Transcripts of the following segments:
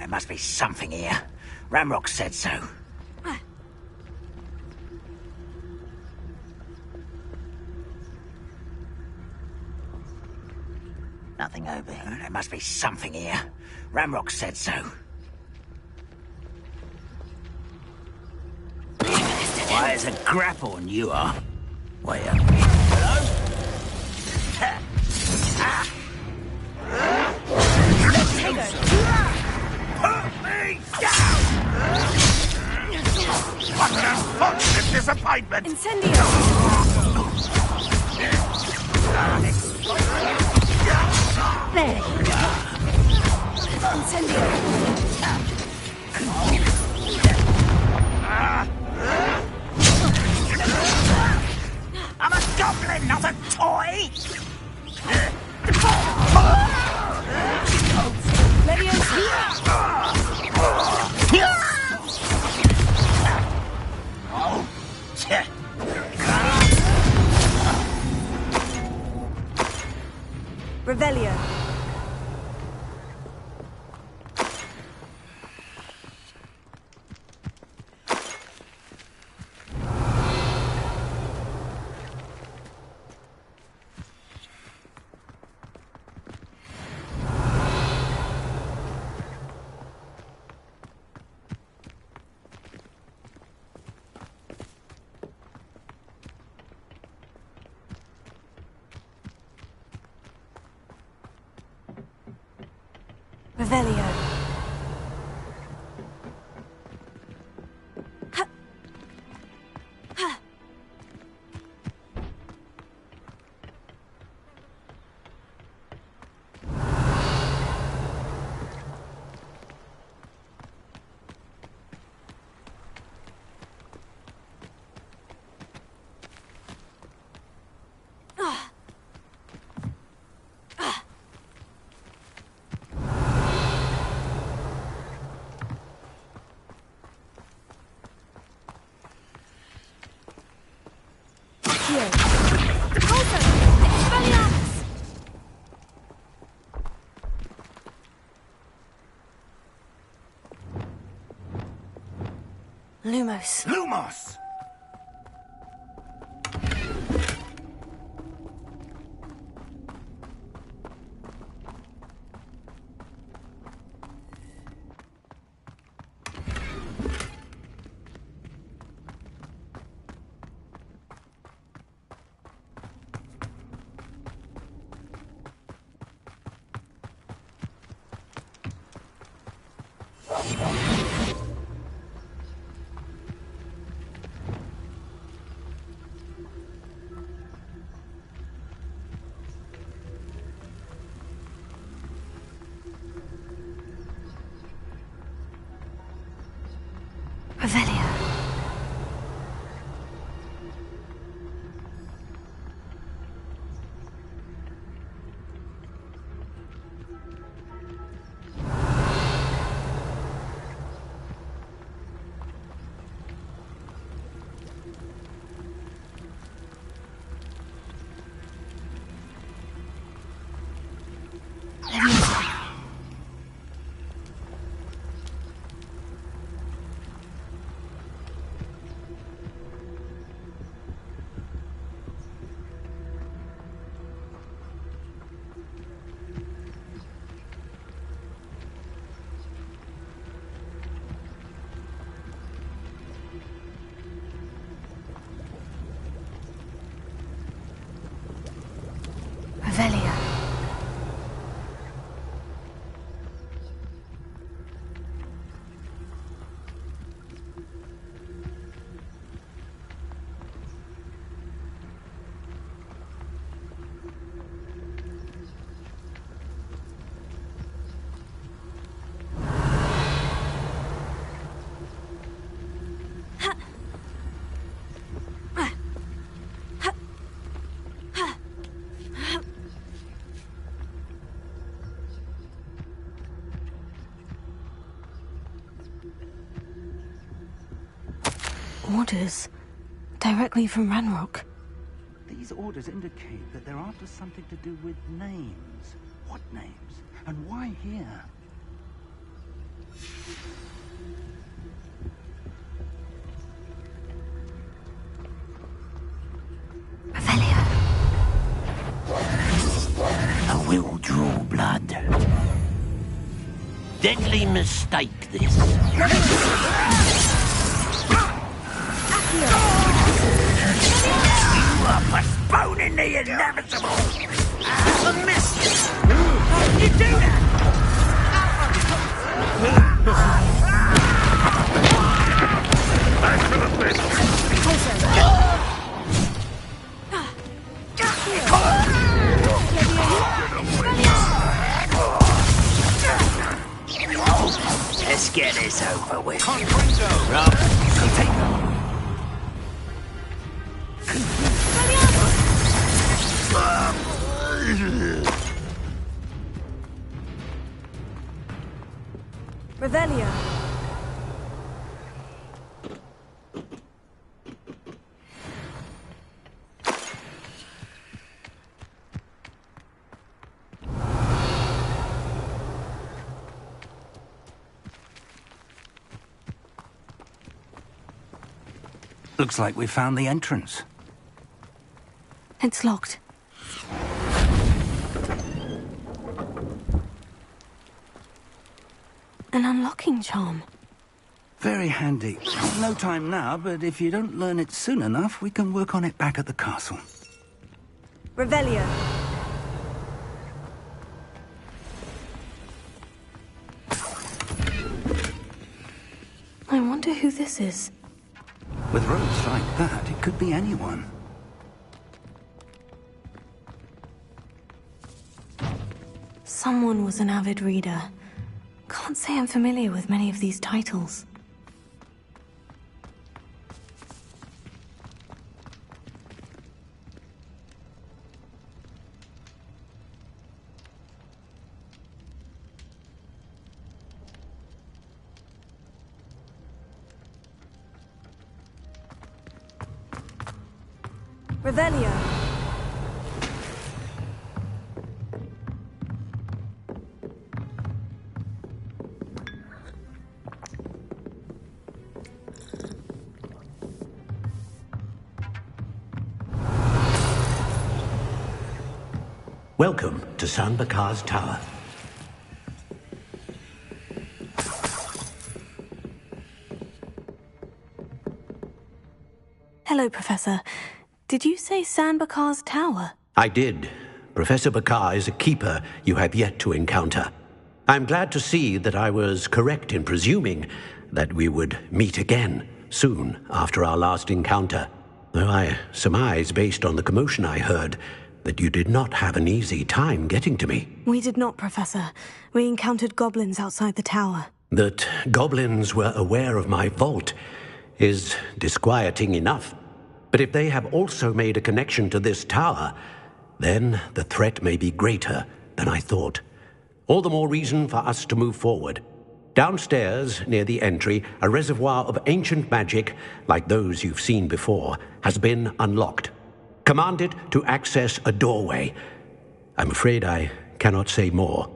There must be something here. Ramrock said so. Nothing over here. There must be something here. Ramrock said so. Why, it's a grapple, you are. Wait up. Hello? Let's take her. Put me down! What an unfortunate disappointment! Incendio! There. Incendio! I'm a goblin, not a toy! Revelio. Revelio. Lumos. Lumos! Revelio. Revelio. Orders. Directly from Ranrock. These orders indicate that they're after something to do with names. What names? And why here? Revelio. I will draw blood. Deadly mistake, this. You are postponing the inevitable. I missed you. How did you do that? Back to the pit. Let's get this over with. Revelio. Looks like we found the entrance. It's locked. An unlocking charm. Very handy. No time now, but if you don't learn it soon enough, we can work on it back at the castle. Revelio. I wonder who this is. With robes like that, it could be anyone. Someone was an avid reader. Can't say I'm familiar with many of these titles. Revelio. Welcome to San Bakar's Tower. Hello, Professor. Did you say San Bakar's Tower? I did. Professor Bakar is a keeper you have yet to encounter. I'm glad to see that I was correct in presuming that we would meet again soon after our last encounter, though I surmise, based on the commotion I heard, that you did not have an easy time getting to me. We did not, Professor. We encountered goblins outside the tower. That goblins were aware of my vault is disquieting enough. But if they have also made a connection to this tower, then the threat may be greater than I thought. All the more reason for us to move forward. Downstairs, near the entry, a reservoir of ancient magic, like those you've seen before, has been unlocked. Command it to access a doorway. I'm afraid I cannot say more.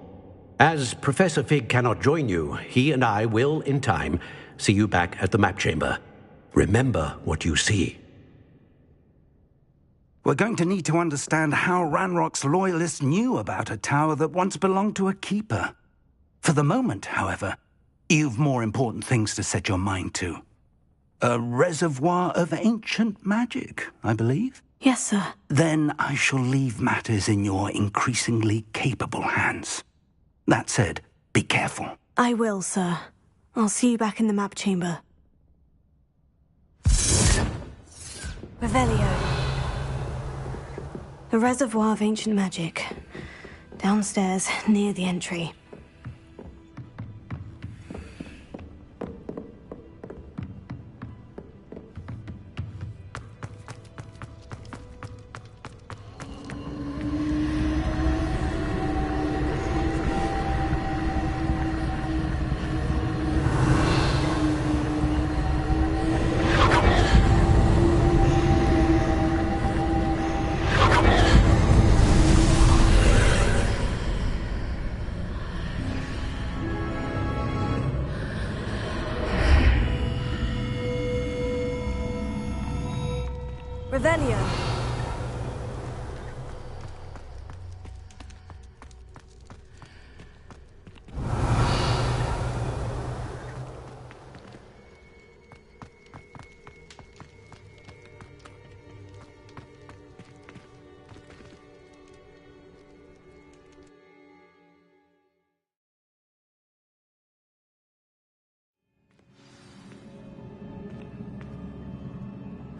As Professor Fig cannot join you, he and I will, in time, see you back at the map chamber. Remember what you see. We're going to need to understand how Ranrock's loyalists knew about a tower that once belonged to a keeper. For the moment, however, you've more important things to set your mind to. A reservoir of ancient magic, I believe? Yes, sir. Then I shall leave matters in your increasingly capable hands. That said, be careful. I will, sir. I'll see you back in the map chamber. Revelio. A reservoir of ancient magic. Downstairs, near the entry.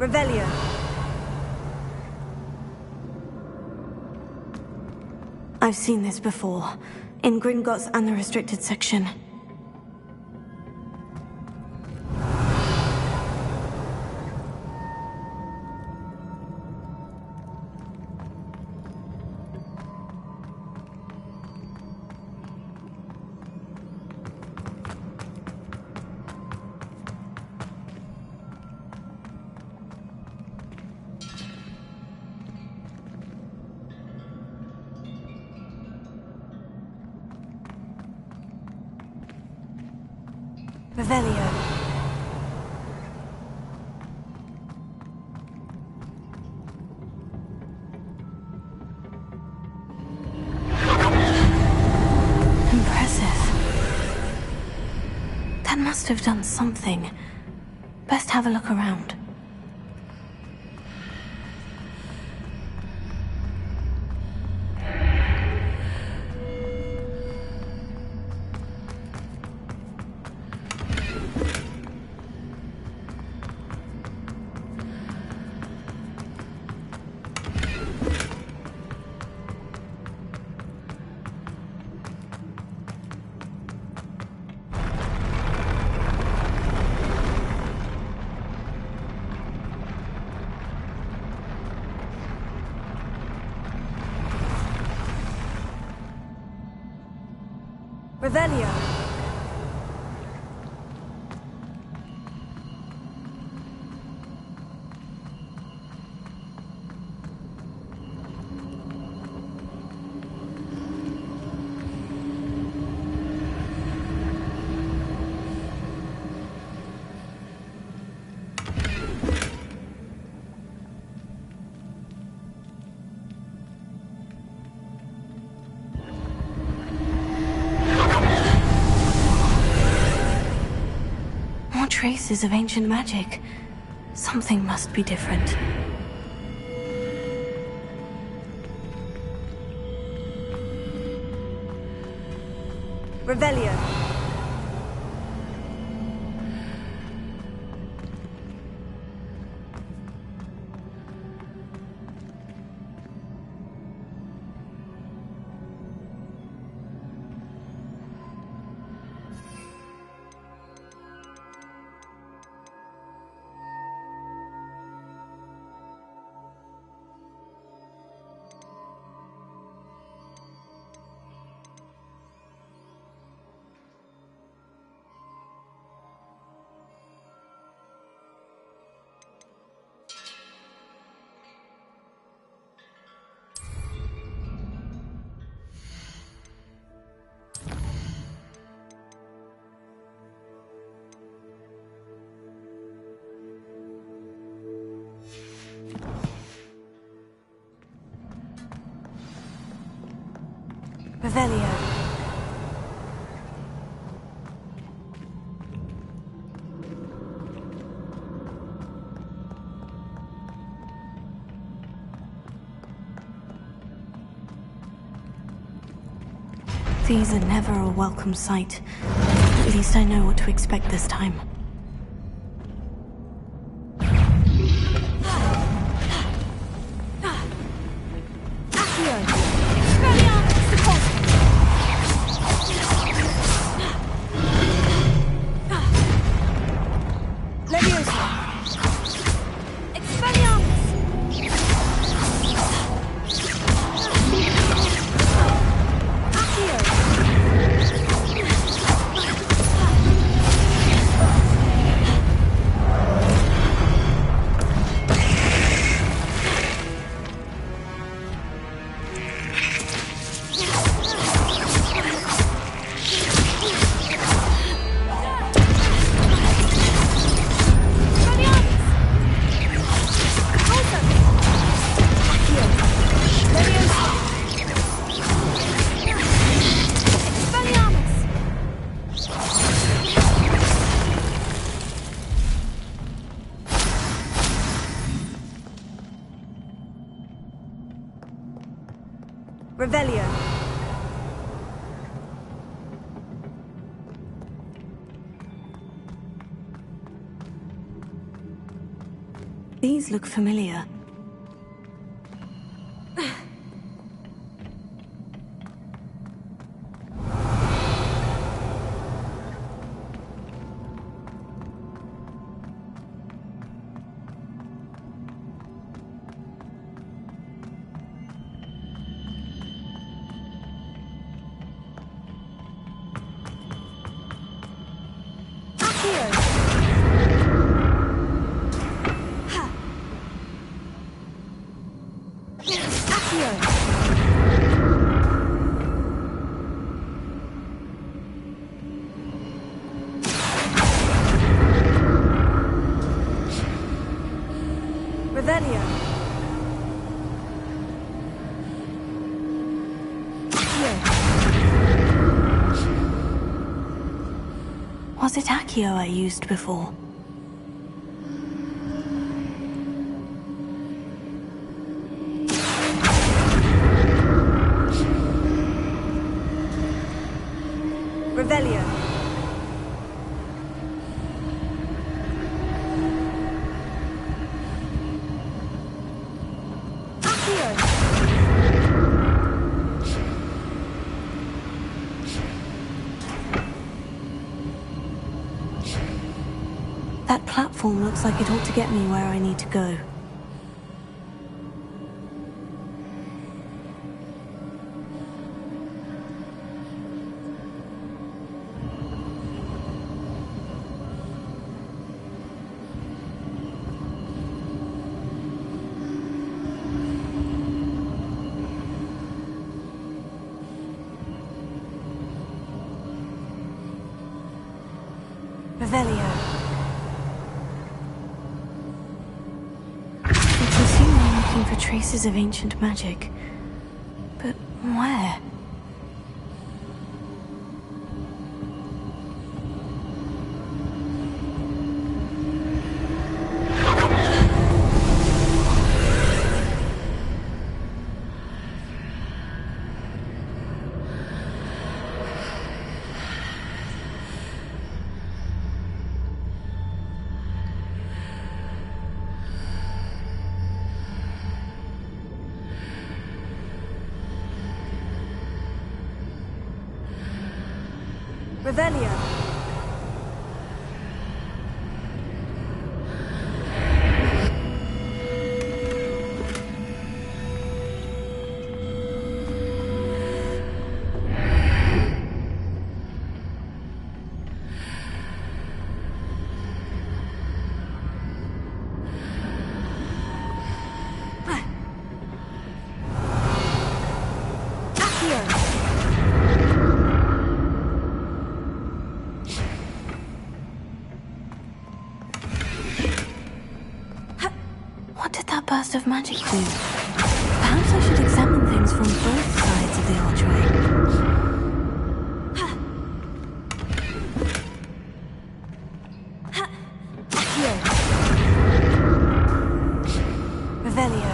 Revelio. I've seen this before. In Gringotts and the restricted section. Revelio. Impressive. That must have done something. Best have a look around. Revelio. Traces of ancient magic. Something must be different. Revelio. Revelio. These are never a welcome sight. At least I know what to expect this time. Revelio. These these look familiar. Was it Accio I used before? Revelio. That platform looks like it ought to get me where I need to go. Revelio. For traces of ancient magic. But where? Revelio. What did that burst of magic do? Perhaps I should examine things from both sides of the archway. Revelio.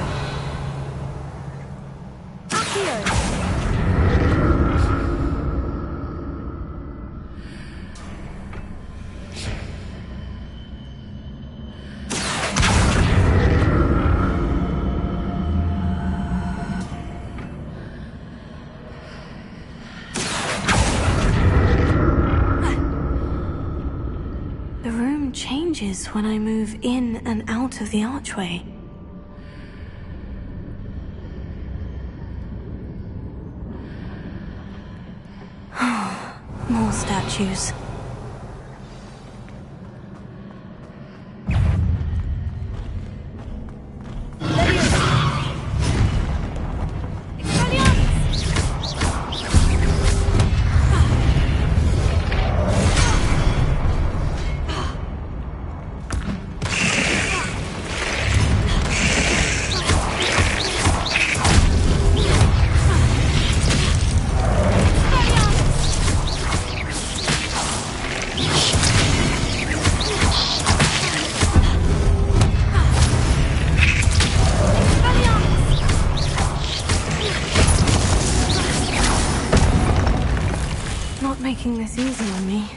The room changes when I move in and out of the archway. More statues. Not making this easy on me.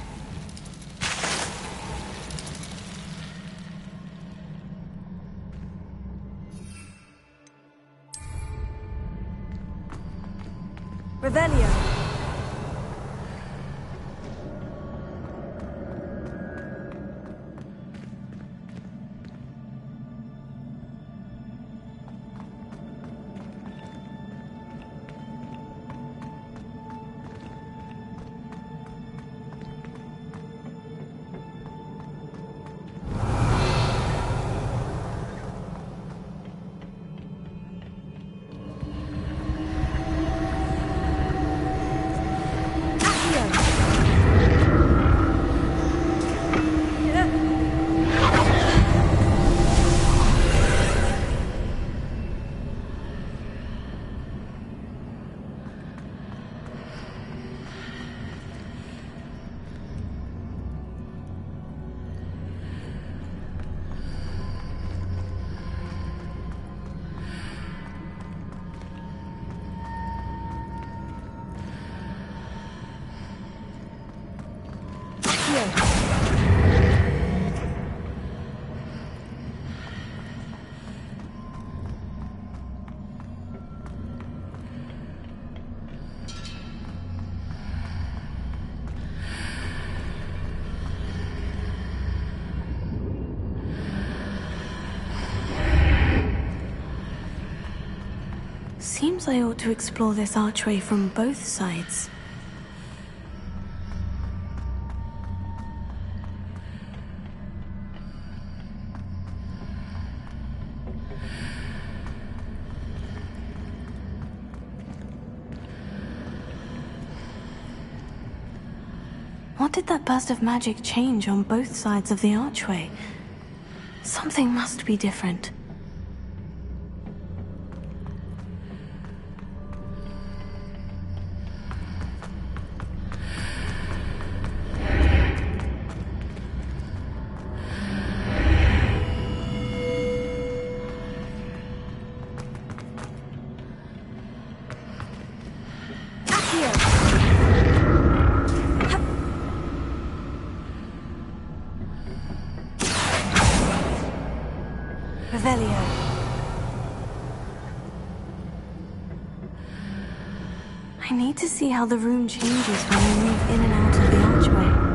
Revelio. Seems I ought to explore this archway from both sides. What did that burst of magic change on both sides of the archway? Something must be different. Revelio. I need to see how the room changes when we move in and out of the archway.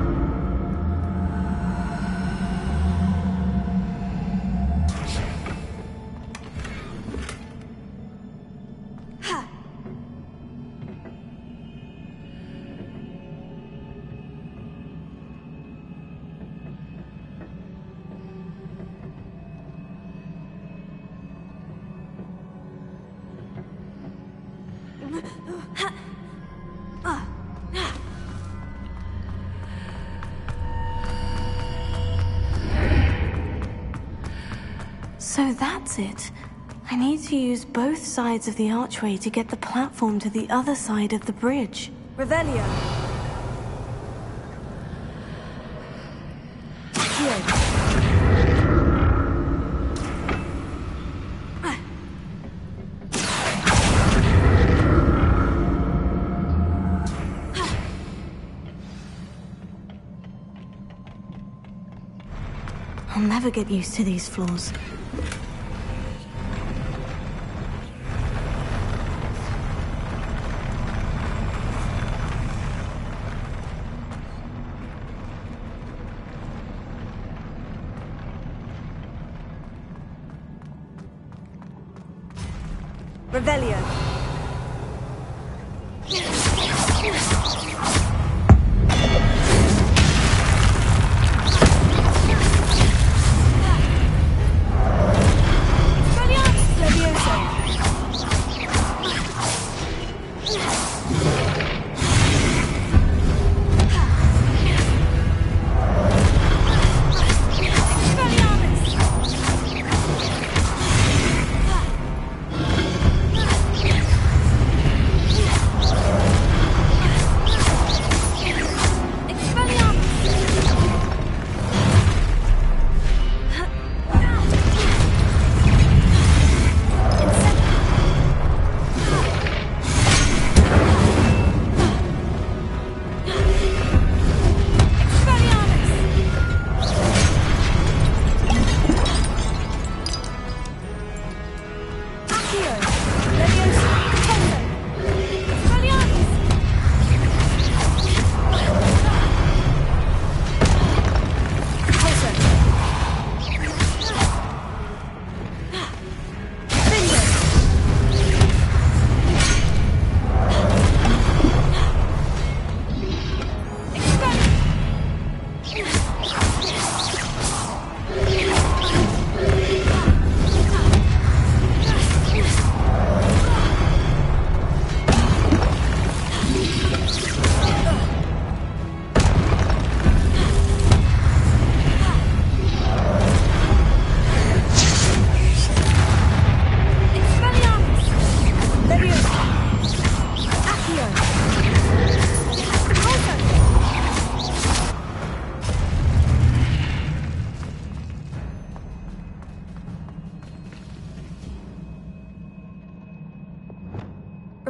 So that's it. I need to use both sides of the archway to get the platform to the other side of the bridge. Revelio. I'll never get used to these floors. Revelio.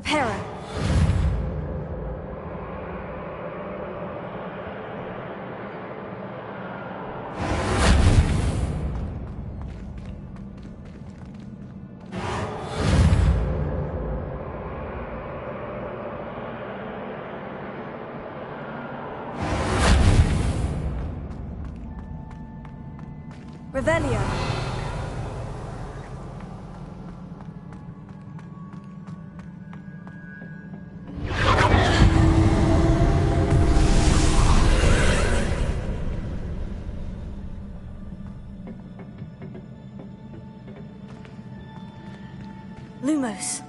Reparo. Revelio. Lumos.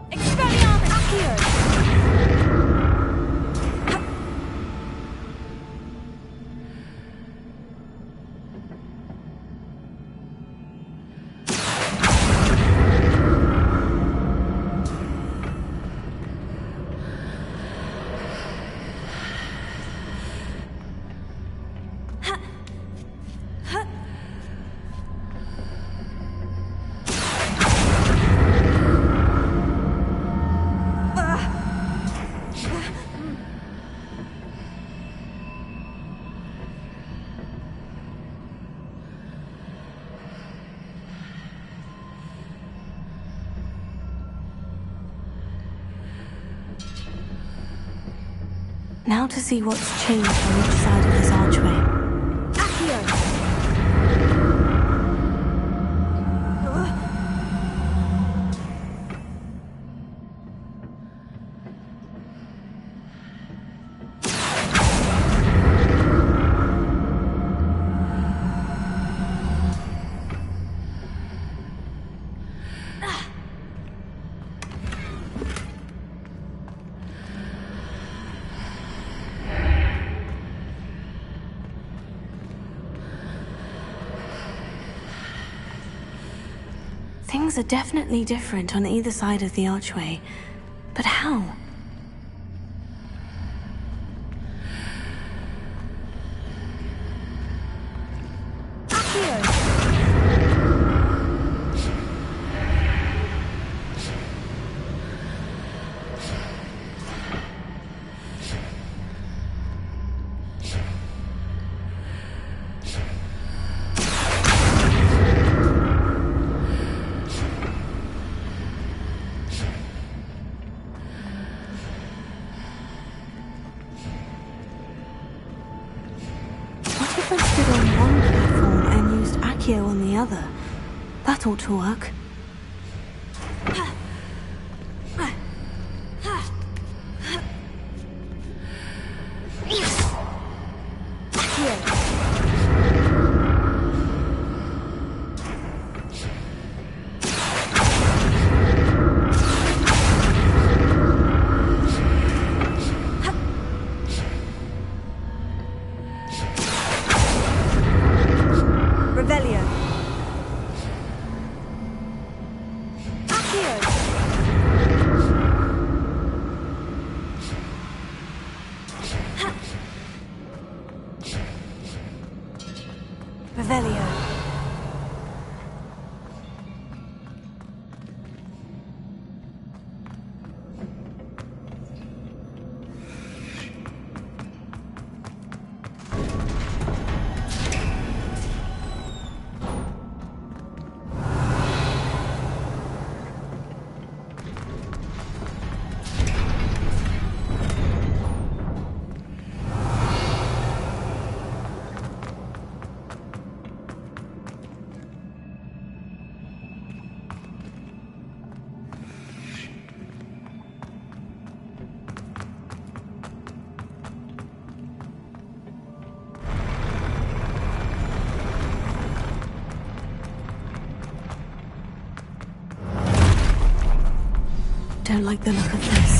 Expelliarmus! Accio! Now to see what's changed on each side of this archway. Accio! Things are definitely different on either side of the archway. But how? If I stood on one platform and used Accio on the other, that ought to work. Revelio. Revelio. Don't like the look of this.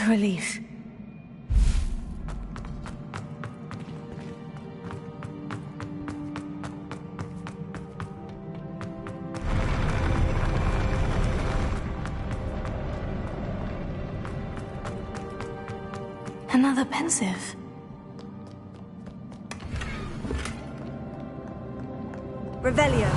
relief. Another pensive. Revelio.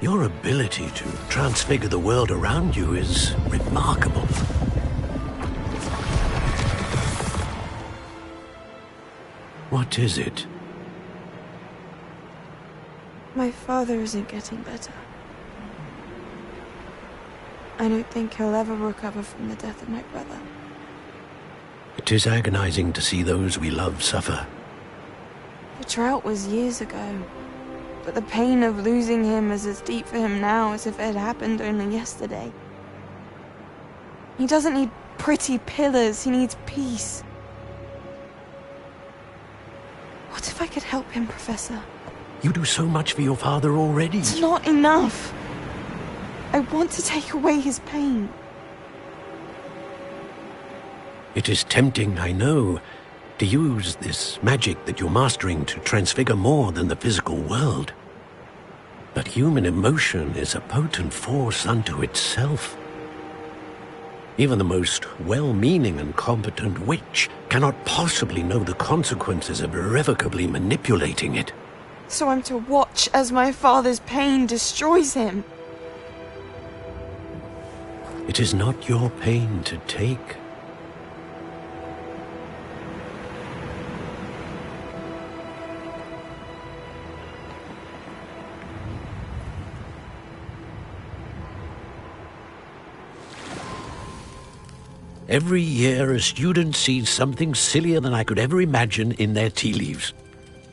Your ability to transfigure the world around you is remarkable. What is it? My father isn't getting better. I don't think he'll ever recover from the death of my brother. It is agonizing to see those we love suffer. The drought was years ago, but the pain of losing him is as deep for him now as if it had happened only yesterday. He doesn't need pretty pillars, he needs peace. What if I could help him, Professor? You do so much for your father already. It's not enough. I want to take away his pain. It is tempting, I know, to use this magic that you're mastering to transfigure more than the physical world. But human emotion is a potent force unto itself. Even the most well-meaning and competent witch cannot possibly know the consequences of irrevocably manipulating it. So I'm to watch as my father's pain destroys him. It is not your pain to take. Every year, a student sees something sillier than I could ever imagine in their tea leaves.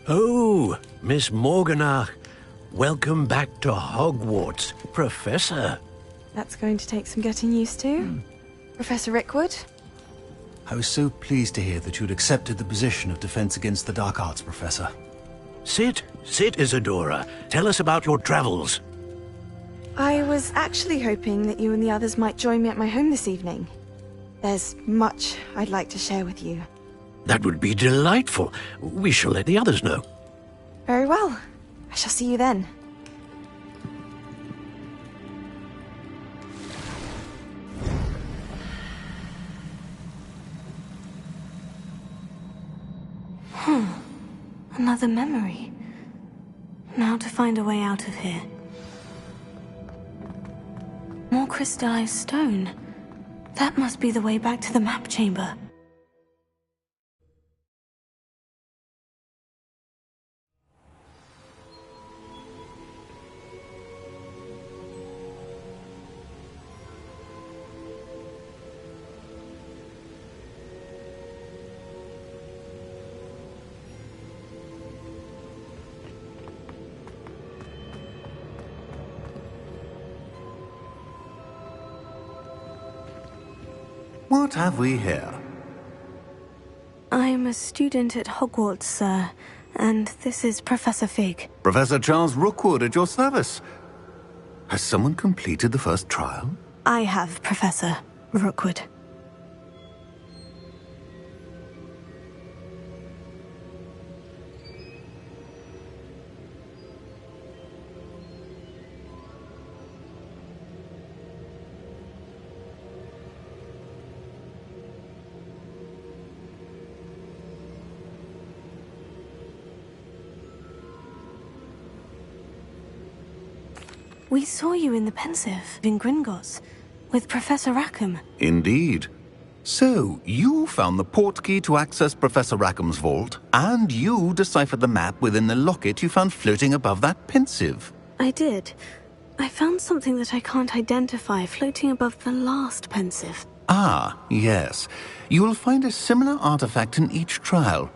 Oh, Miss Morganach, welcome back to Hogwarts, Professor. That's going to take some getting used to. Professor Rickwood? I was so pleased to hear that you'd accepted the position of Defense Against the Dark Arts, Professor. Sit, Isadora. Tell us about your travels. I was actually hoping that you and the others might join me at my home this evening. There's much I'd like to share with you. That would be delightful. We shall let the others know. Very well. I shall see you then. Another memory. Now to find a way out of here. More crystallized stone. That must be the way back to the map chamber. What have we here? I'm a student at Hogwarts, sir, and this is Professor Fig. Professor Charles Rookwood at your service. Has someone completed the first trial? I have, Professor Rookwood. We saw you in the Pensive in Gringotts with Professor Rackham. Indeed. So, you found the portkey to access Professor Rackham's vault, and you deciphered the map within the locket you found floating above that Pensive. I did. I found something that I can't identify floating above the last Pensive. Ah, yes. You will find a similar artifact in each trial.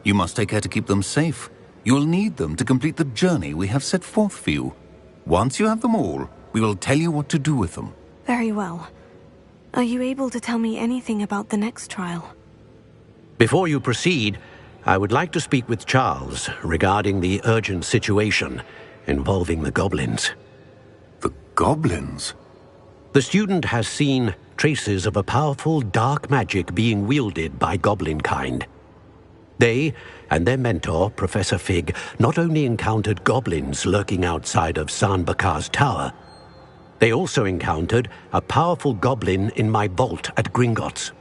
You must take care to keep them safe. You will need them to complete the journey we have set forth for you. Once you have them all, we will tell you what to do with them. Very well. Are you able to tell me anything about the next trial? Before you proceed, I would like to speak with Charles regarding the urgent situation involving the goblins. The goblins? The student has seen traces of a powerful dark magic being wielded by goblin kind. They and their mentor, Professor Fig, not only encountered goblins lurking outside of San Bakar's tower, they also encountered a powerful goblin in my vault at Gringotts.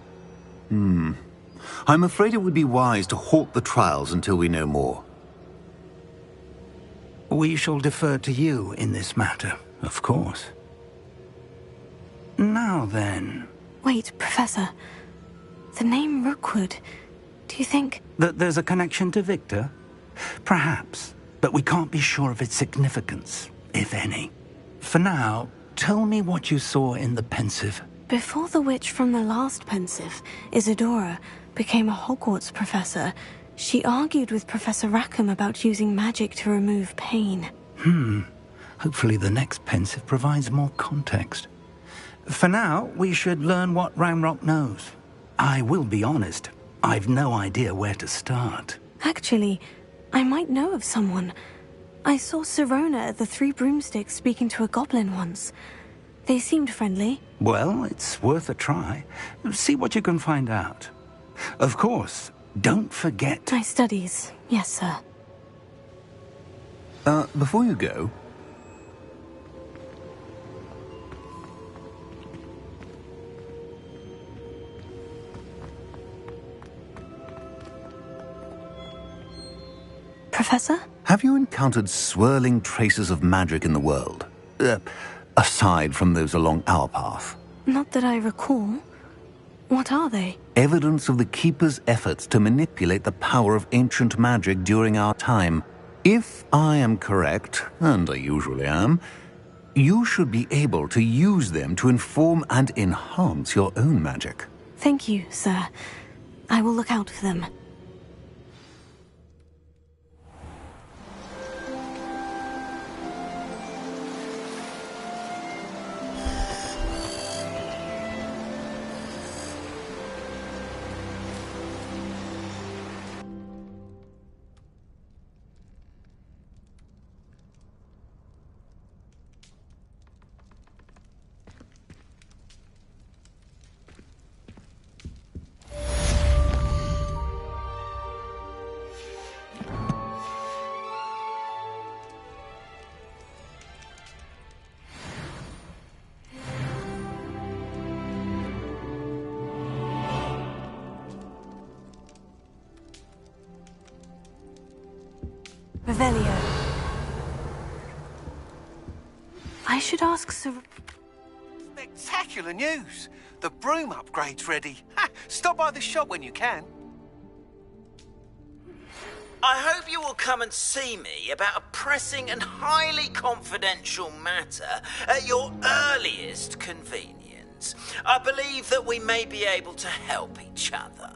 I'm afraid it would be wise to halt the trials until we know more. We shall defer to you in this matter, of course. Now then... Wait, Professor. The name Rookwood. Do you think... That there's a connection to Victor? Perhaps, but we can't be sure of its significance, if any. For now, tell me what you saw in the Pensive. Before the witch from the last Pensive, Isadora, became a Hogwarts professor, she argued with Professor Rackham about using magic to remove pain. Hopefully the next Pensive provides more context. For now, we should learn what Ranrock knows. I will be honest, I've no idea where to start. Actually, I might know of someone. I saw Sirona at the Three Broomsticks speaking to a goblin once. They seemed friendly. Well, it's worth a try. See what you can find out. Of course, don't forget... My studies, yes, sir. Before you go... Professor? Have you encountered swirling traces of magic in the world? Aside from those along our path? Not that I recall. What are they? Evidence of the Keeper's efforts to manipulate the power of ancient magic during our time. If I am correct, and I usually am, you should be able to use them to inform and enhance your own magic. Thank you, sir. I will look out for them. Revelio. I should ask Sir... Spectacular news! The broom upgrade's ready. Ha! Stop by the shop when you can. I hope you will come and see me about a pressing and highly confidential matter at your earliest convenience. I believe that we may be able to help each other.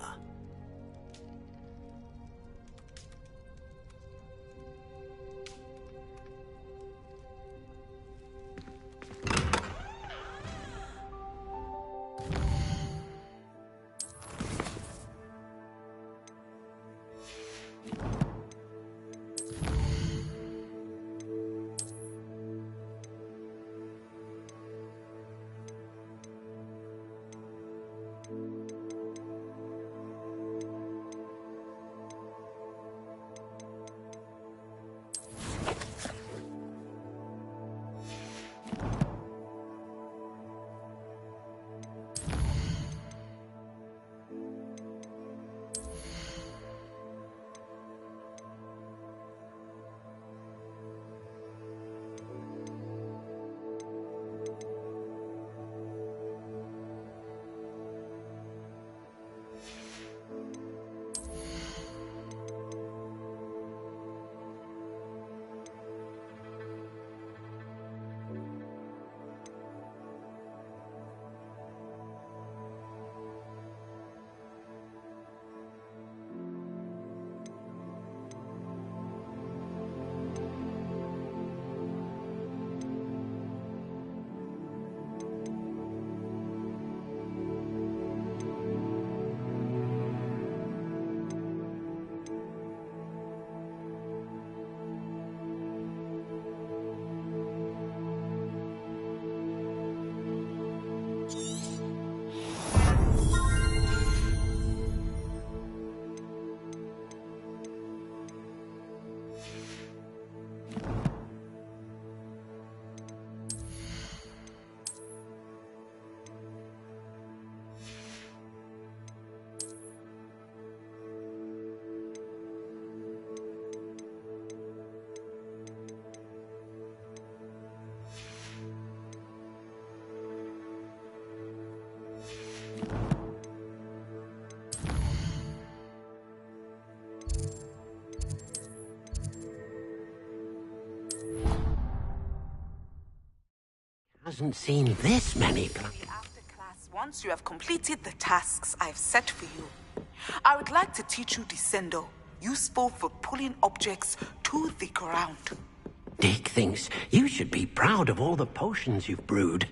hasn't seen this many. After class, once you have completed the tasks I've set for you, I would like to teach you Descendo, useful for pulling objects to the ground. Dick thinks you should be proud of all the potions you've brewed.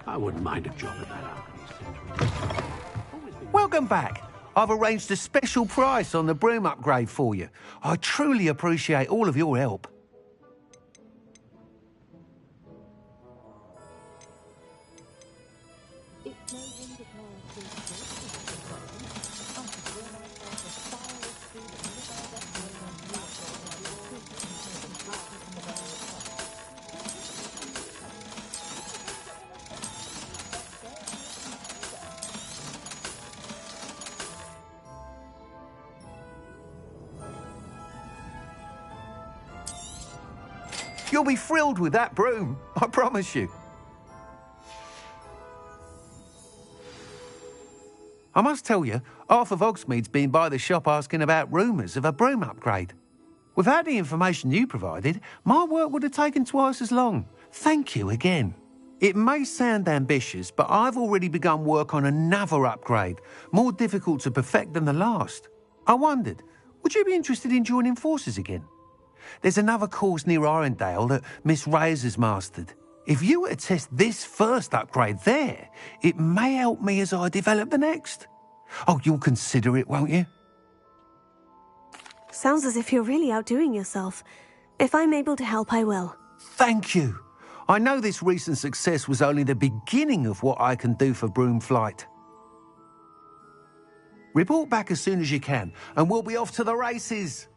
I wouldn't mind a job at that. Welcome back. I've arranged a special price on the broom upgrade for you. I truly appreciate all of your help. You'll be thrilled with that broom, I promise you. I must tell you, half of Hogsmeade's been by the shop asking about rumours of a broom upgrade. Without the information you provided, my work would have taken twice as long. Thank you again. It may sound ambitious, but I've already begun work on another upgrade, more difficult to perfect than the last. I wondered, would you be interested in joining forces again? There's another course near Irondale that Miss Reyes has mastered. If you were to test this first upgrade there, it may help me as I develop the next. Oh, you'll consider it, won't you? Sounds as if you're really outdoing yourself. If I'm able to help, I will. Thank you. I know this recent success was only the beginning of what I can do for Broom Flight. Report back as soon as you can, and we'll be off to the races.